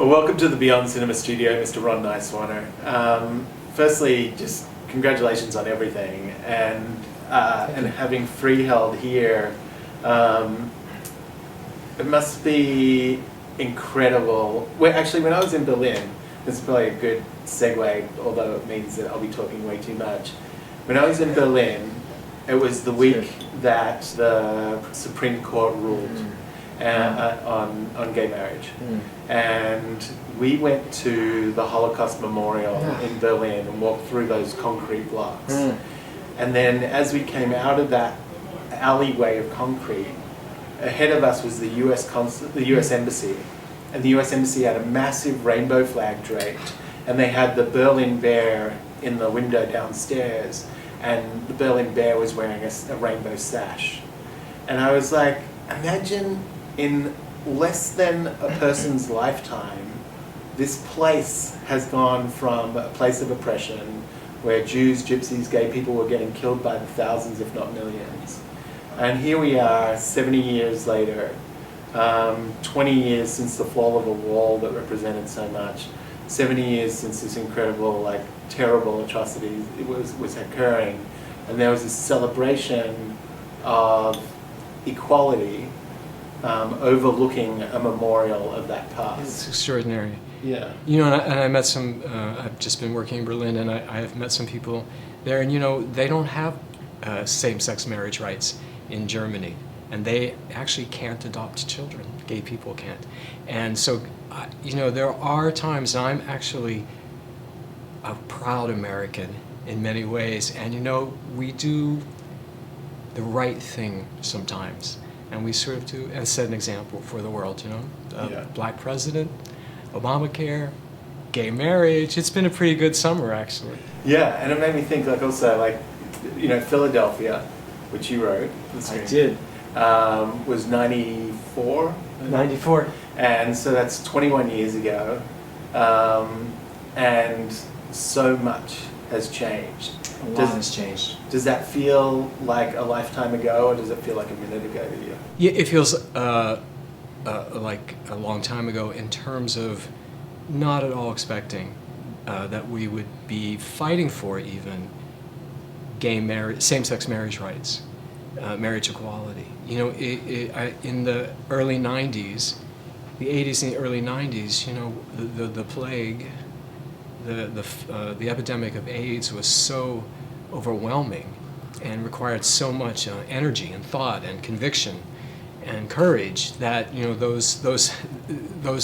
Well, welcome to the Beyond Cinema studio, Mr. Ron Nyswaner. Firstly, just congratulations on everything, and having Freeheld here. It must be incredible. When I was in Berlin, this is probably a good segue, although it means that I'll be talking way too much. When I was in Berlin, it was the week that the Supreme Court ruled on gay marriage. And we went to the Holocaust Memorial in Berlin and walked through those concrete blocks. And then as we came out of that alleyway of concrete, ahead of us was the US Embassy. And the US Embassy had a massive rainbow flag draped, and they had the Berlin Bear in the window downstairs, and the Berlin Bear was wearing a rainbow sash. And I was like, imagine in less than a person's lifetime, this place has gone from a place of oppression where Jews, gypsies, gay people were getting killed by the thousands, if not millions. And here we are, 70 years later, 20 years since the fall of a wall that represented so much, 70 years since this incredible, terrible atrocity was occurring. And there was this celebration of equality overlooking a memorial of that past. It's extraordinary. Yeah. You know, and I met some, I've just been working in Berlin, and I have met some people there, and they don't have same-sex marriage rights in Germany, and they actually can't adopt children. Gay people can't. And so, there are times I'm actually a proud American in many ways, and we do the right thing sometimes, and we sort of do, and set an example for the world, Black president, Obamacare, gay marriage. It's been a pretty good summer, actually. Yeah, and it made me think, Philadelphia, which you wrote. I did. Was 94? 94. And so that's 21 years ago. And so much has changed. A lot has changed. Does that feel like a lifetime ago, or does it feel like a minute ago to you? Yeah, it feels like a long time ago in terms of not at all expecting that we would be fighting for even gay marriage, same-sex marriage rights, marriage equality. In the early 90s, the 80s and the early 90s, the plague, the epidemic of AIDS was so overwhelming and required so much energy and thought and conviction and courage that those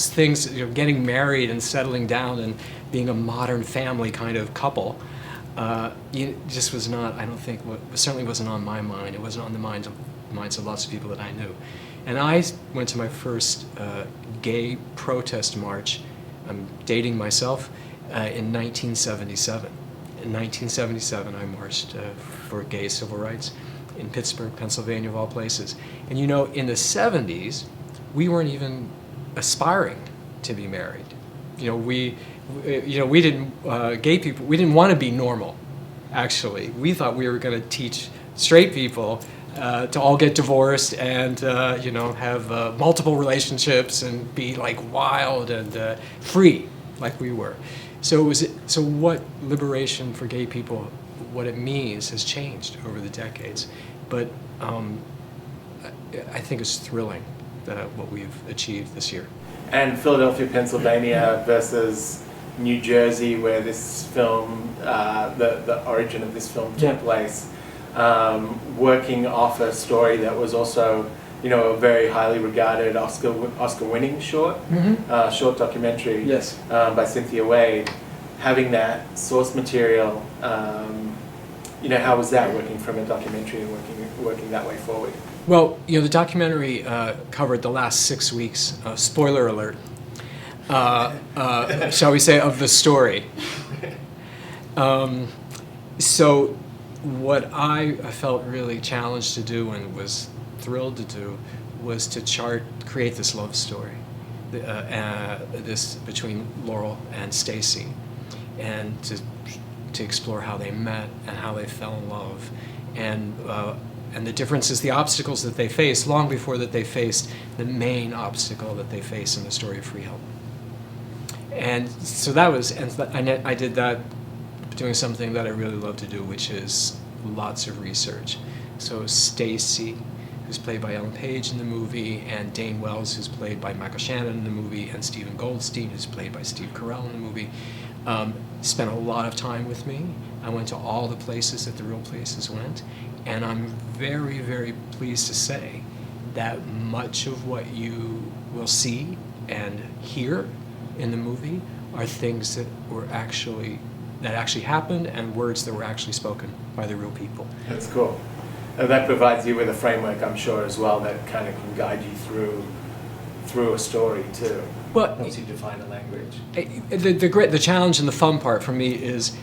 things, getting married and settling down and being a modern family kind of couple, just was not. I don't think certainly wasn't on my mind. It wasn't on the minds of lots of people that I knew. And I went to my first gay protest march. I'm dating myself. In 1977. In 1977, I marched for gay civil rights in Pittsburgh, Pennsylvania, of all places. And in the 70s, we weren't even aspiring to be married. We didn't, gay people, we didn't want to be normal, actually. We thought we were going to teach straight people to all get divorced and, have multiple relationships and be wild and free like we were. So what liberation for gay people, what it means, has changed over the decades. But I think it's thrilling what we've achieved this year. And Philadelphia, Pennsylvania versus New Jersey, where this film, the origin of this film took place, working off a story that was also, a very highly regarded Oscar-winning short documentary by Cynthia Wade. Having that source material, how was that working from a documentary and working that way forward? Well, the documentary covered the last 6 weeks. Spoiler alert. Shall we say, of the story. So what I felt really challenged to do and was thrilled to do was to create this love story, this between Laurel and Stacy, and to explore how they met and how they fell in love, and the differences, the obstacles that they faced long before that they faced the main obstacle that they face in the story of Freeheld. And so that was, and I did that doing something that I really love to do, which is lots of research. So Stacy, who's played by Ellen Page in the movie, and Dane Wells, who's played by Michael Shannon in the movie, and Stephen Goldstein, who's played by Steve Carell in the movie, spent a lot of time with me. I went to all the places that the real places went, and I'm very, very pleased to say that much of what you will see and hear in the movie are things that actually happened, and words that were actually spoken by the real people. That's cool. And that provides you with a framework, I'm sure, as well, that kind of can guide you through a story too. Well, helps you define a language. The challenge and the fun part for me is,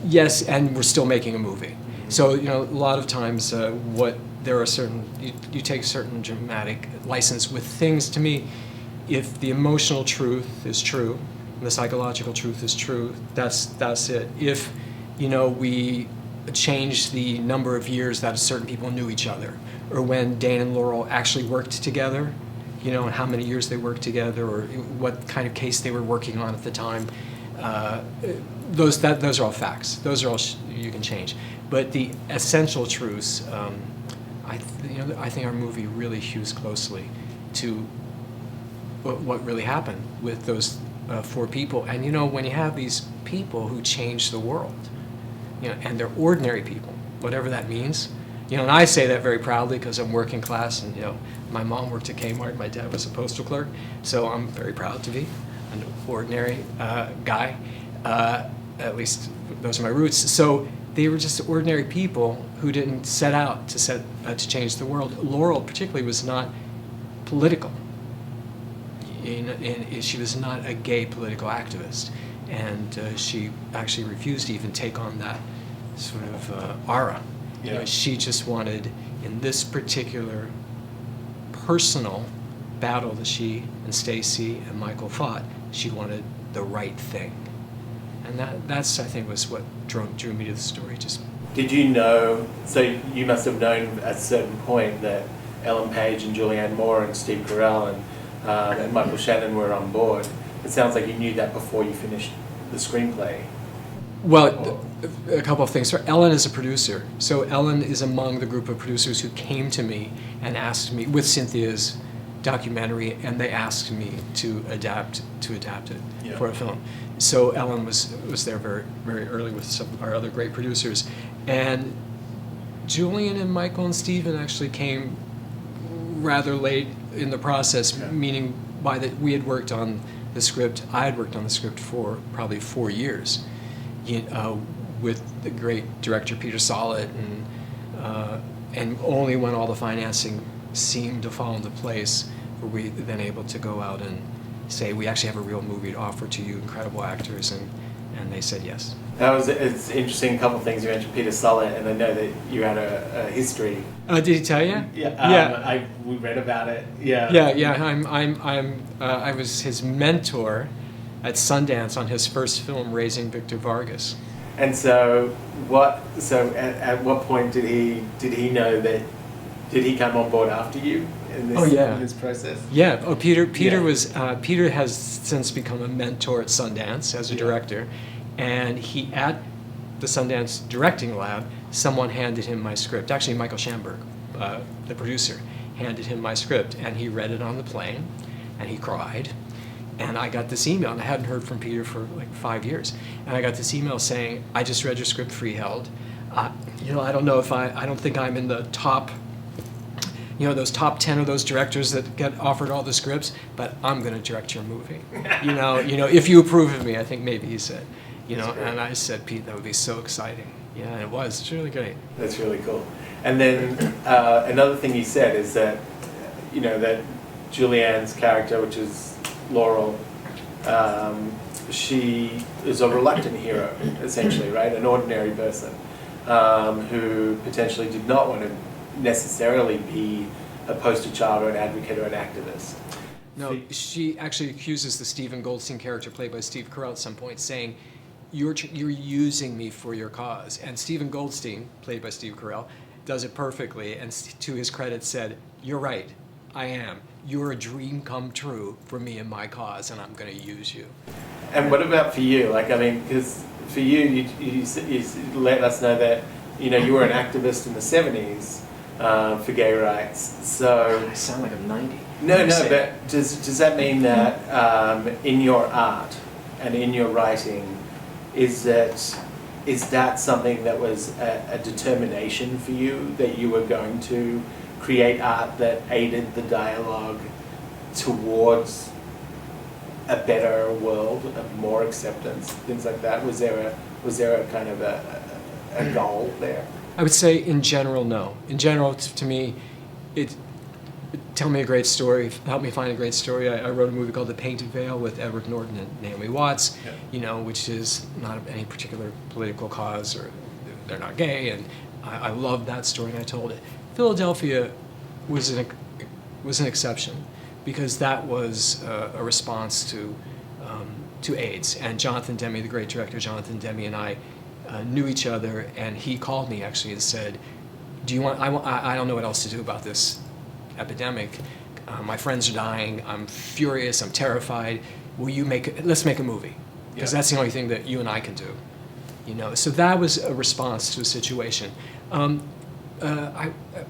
yes, and we're still making a movie. So, a lot of times you take certain dramatic license with things. To me, if the emotional truth is true, and the psychological truth is true, that's it. If, we change the number of years that certain people knew each other, or when Dane and Laurel actually worked together, and how many years they worked together, or what kind of case they were working on at the time, those are all facts. Those are all you can change. But the essential truths, I think our movie really hews closely to what really happened with those 4 people. And when you have these people who change the world, and they're ordinary people, whatever that means. And I say that very proudly because I'm working class, and my mom worked at Kmart, my dad was a postal clerk, so I'm very proud to be an ordinary guy. At least those are my roots. So they were just ordinary people who didn't set out to change the world. Laurel particularly was not political. She was not a gay political activist, and she actually refused to even take on that sort of aura. Yeah. She just wanted, in this particular personal battle that she and Stacy and Michael fought, she wanted the right thing. And that's I think was what drew me to the story. Did you know, so you must have known at a certain point that Ellen Page and Julianne Moore and Steve Carell and Michael Shannon were on board. It sounds like you knew that before you finished the screenplay. Well, a couple of things. So Ellen is a producer. So Ellen is among the group of producers who came to me and asked me, with Cynthia's documentary, and they asked me to adapt it for a film. So Ellen was there very, very early with some of our other great producers. And Julian and Michael and Stephen actually came rather late in the process, meaning by that we had worked on the script. I had worked on the script for probably 4 years, with the great director Peter Sollett, and only when all the financing seemed to fall into place were we then able to go out and say, we actually have a real movie to offer to you, incredible actors, and they said yes. It's interesting, a couple of things. You mentioned Peter Sollett, and I know that you had a history. Did he tell you? Yeah. We read about it. Yeah. I was his mentor at Sundance on his first film, Raising Victor Vargas. And so at what point did he know that? Did he come on board after you in this process? Yeah. Oh, Peter was Peter has since become a mentor at Sundance as a director, and he at the Sundance directing lab, someone handed him my script. Actually, Michael Schamberg, the producer, handed him my script, and he read it on the plane, and he cried. And I got this email, and I hadn't heard from Peter for like 5 years. And I got this email saying, I just read your script, Freeheld. I don't know if I don't think I'm in the top, those top 10 of those directors that get offered all the scripts, but I'm going to direct your movie. If you approve of me, I think maybe he said, and I said, Pete, that would be so exciting. Yeah, and it was. It's really great. That's really cool. And then another thing you said is that, that Julianne's character, which is Laurel, she is a reluctant hero, essentially, right? An ordinary person who potentially did not want to necessarily be a poster child or an advocate or an activist. No, she actually accuses the Stephen Goldstein character, played by Steve Carell, at some point, saying, you're using me for your cause. And Stephen Goldstein, played by Steve Carell, does it perfectly, and to his credit said, you're right, I am. You're a dream come true for me and my cause, and I'm going to use you. And what about for you? Like, I mean, because for you, you let us know that, you know, you were an activist in the 70s for gay rights. So I sound like I'm 90. no, but does that mean that in your art and in your writing, is that something that was a determination for you, that you were going to create art that aided the dialogue towards a better world, of more acceptance, things like that? Was there a kind of a goal there? I would say in general, no. In general, to me, tell me a great story, help me find a great story. I wrote a movie called The Painted Veil with Edward Norton and Naomi Watts, Yeah. you know, which is not any particular political cause, or they're not gay, and I loved that story and I told it. Philadelphia was an exception, because that was a response to AIDS. And Jonathan Demme, the great director Jonathan Demme, and I knew each other, and he called me actually and said, "Do you want? I don't know what else to do about this epidemic. My friends are dying. I'm furious. I'm terrified. Let's make a movie, because that's the only thing that you and I can do." You know, so that was a response to a situation.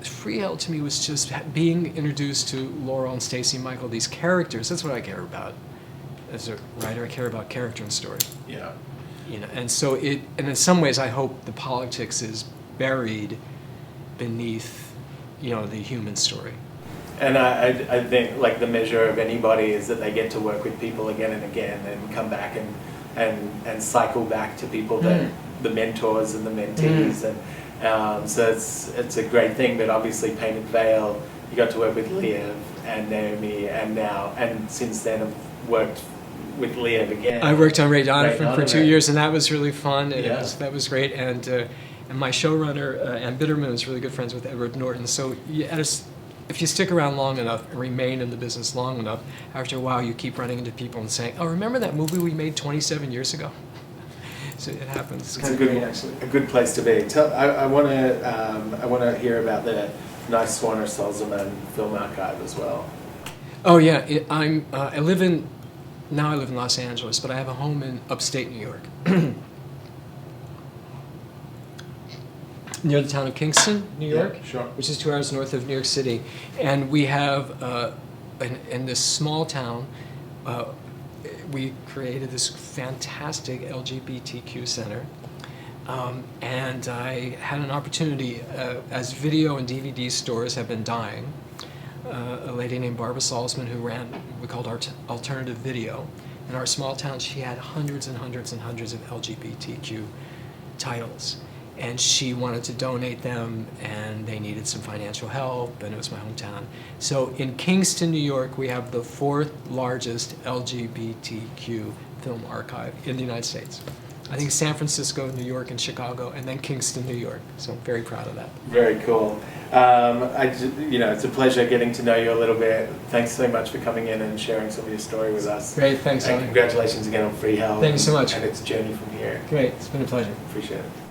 Freeheld to me was just being introduced to Laurel and Stacey Michael, these characters. That's what I care about. As a writer, I care about character and story. Yeah. You know, and so and in some ways, I hope the politics is buried beneath, you know, the human story. And I think, like, the measure of anybody is that they get to work with people again and again, and come back and cycle back to people that the mentors and the mentees, and so it's a great thing. But obviously, Painted Veil, you got to work with Liam and Naomi, and since then have worked with Liam again. I worked on Ray Donovan for 2 Donovan. years, and that was really fun. And Yeah. that was great. And my showrunner, Ann Bitterman, was really good friends with Edward Norton. So if you stick around long enough and remain in the business long enough, after a while you keep running into people and saying, "Oh, remember that movie we made 27 years ago?" So it happens. It's kind of great, actually. A good place to be. I want to hear about the Nyswaner Salzman film archive as well. Oh yeah, I live in Los Angeles, but I have a home in upstate New York, near the town of Kingston, New York, Yeah, sure. which is 2 hours north of New York City. And we have in this small town, we created this fantastic LGBTQ center. And I had an opportunity, as video and DVD stores have been dying, a lady named Barbara Salzman, who ran what we called Alternative Video. In our small town, she had hundreds and hundreds and hundreds of LGBTQ titles. And she wanted to donate them, and they needed some financial help, and it was my hometown. So in Kingston, New York, we have the 4th largest LGBTQ film archive in the United States. I think San Francisco, New York, and Chicago, and then Kingston, New York. So I'm very proud of that. Very cool. It's a pleasure getting to know you a little bit. Thanks so much for coming in and sharing some of your story with us. Great, thanks, And Elliot. congratulations again on Freeheld. Thank you so much. And its journey from here. Great, it's been a pleasure. Appreciate it.